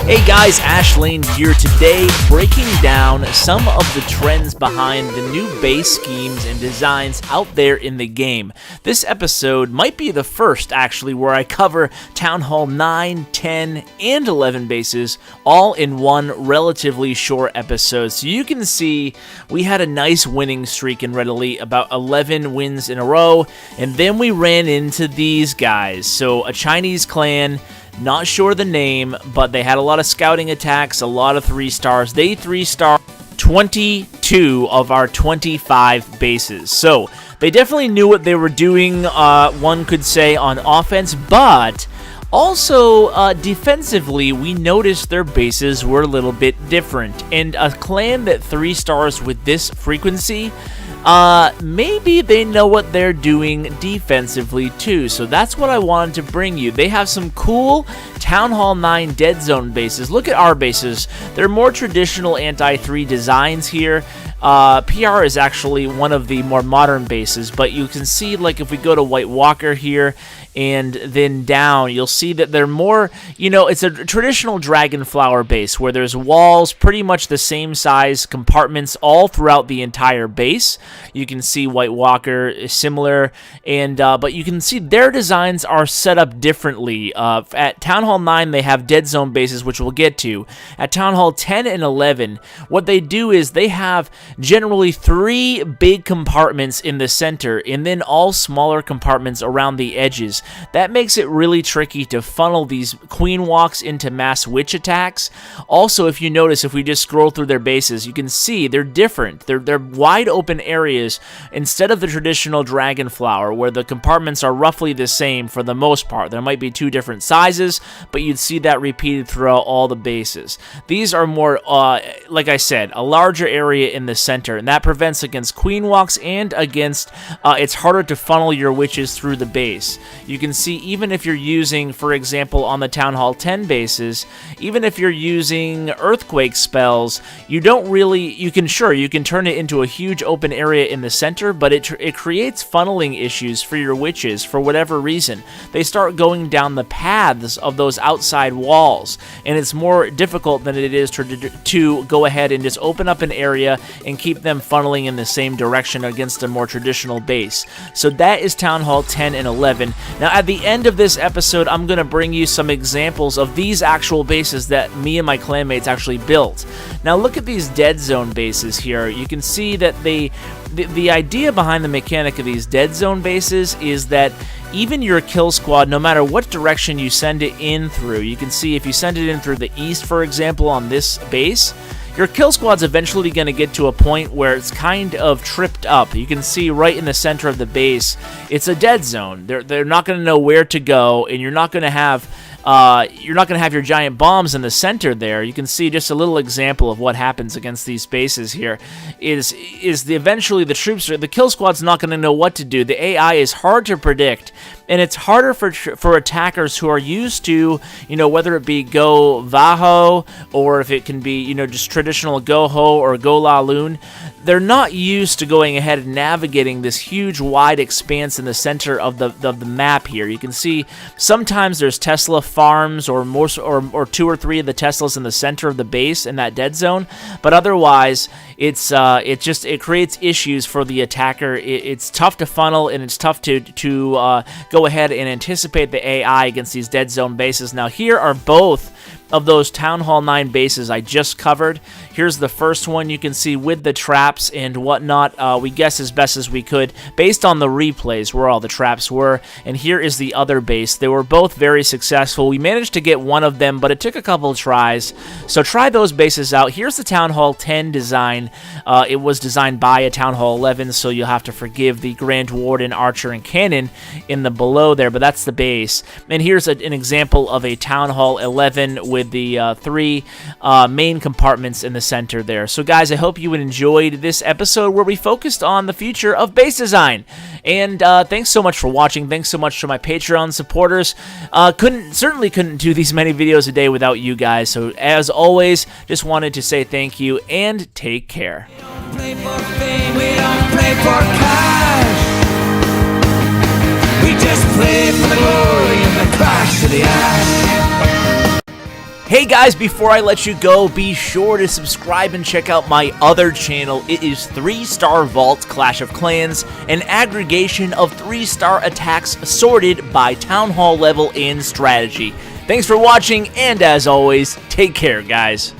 Hey guys, Ash Lane here today, breaking down some of the trends behind the new base schemes and designs out there in the game. This episode might be the first, actually, where I cover Town Hall 9, 10, and 11 bases, all in one relatively short episode. So you can see we had a nice winning streak in Red Elite, about 11 wins in a row, and then we ran into these guys. So a Chinese clan, not sure the name, but they had a lot of scouting attacks, a lot of 3-stars. They 3-star 22 of our 25 bases. So they definitely knew what they were doing, one could say, on offense, but also, defensively, we noticed their bases were a little bit different. And a clan that 3-stars with this frequency, maybe they know what they're doing defensively too. So that's what I wanted to bring you. They have some cool Town Hall 9 dead zone bases. Look at our bases. They're more traditional anti-3 designs here. PR is actually one of the more modern bases, but you can see, like, if we go to White Walker here and then down, you'll see that they're more, it's a traditional Dragonflower base where there's walls, pretty much the same size compartments all throughout the entire base. You can see White Walker is similar, and but you can see their designs are set up differently. At Town Hall 9, they have dead zone bases, which we'll get to. At Town Hall 10 and 11, what they do is they have generally 3 big compartments in the center, and then all smaller compartments around the edges. That makes it really tricky to funnel these queen walks into mass witch attacks. Also, if you notice, if we just scroll through their bases, you can see they're different. They're wide open areas instead of the traditional Dragonflower, where the compartments are roughly the same for the most part. There might be 2 different sizes, but you'd see that repeated throughout all the bases. These are more, like I said, a larger area in the center, and that prevents against queen walks and against it's harder to funnel your witches through the base. You can see, even if you're using, for example, on the Town Hall 10 bases, even if you're using earthquake spells, you can turn it into a huge open area in the center, but it creates funneling issues for your witches for whatever reason. They start going down the paths of those outside walls, and it's more difficult than it is to go ahead and just open up an area and keep them funneling in the same direction against a more traditional base. So that is Town Hall 10 and 11. Now, at the end of this episode, I'm going to bring you some examples of these actual bases that me and my clanmates actually built. Now, look at these dead zone bases here. You can see that the idea behind the mechanic of these dead zone bases is that even your kill squad, no matter what direction you send it in through, you can see if you send it in through the east, for example, on this base, your kill squad's eventually going to get to a point where it's kind of tripped up. You can see right in the center of the base, it's a dead zone. They're not going to know where to go, and you're not going to have your giant bombs in the center there. You can see just a little example of what happens against these bases here. Eventually the kill squad's not going to know what to do. The AI is hard to predict, and it's harder for attackers who are used to, whether it be Go Vaho or if it can be, just traditional Go Ho or Go La Loon. They're not used to going ahead and navigating this huge wide expanse in the center of the map here. You can see sometimes there's Tesla farms or 2 or 3 of the Teslas in the center of the base in that dead zone, but otherwise it creates issues for the attacker. It's tough to funnel, and it's tough to go ahead and anticipate the AI against these dead zone bases. Now, here are both of those Town Hall 9 bases I just covered. Here's the first one. You can see with the traps and whatnot. We guessed as best as we could based on the replays where all the traps were. And here is the other base. They were both very successful. We managed to get one of them, but it took a couple of tries. So try those bases out. Here's the Town Hall 10 design. It was designed by a Town Hall 11, so you'll have to forgive the Grand Warden, Archer, and Cannon in the below there, but that's the base. And here's an example of a Town Hall 11 with the 3 main compartments in the center there. So guys, I hope you enjoyed this episode where we focused on the future of base design. And thanks so much for watching. Thanks so much to my Patreon supporters. Certainly couldn't do these many videos a day without you guys. So as always, just wanted to say thank you and take care. for cash. We just play for the glory and the clash of the ash. Hey guys, before I let you go, be sure to subscribe and check out my other channel. It is 3-Star Vault Clash of Clans, an aggregation of 3-star attacks sorted by Town Hall level and strategy. Thanks for watching, and as always, take care, guys.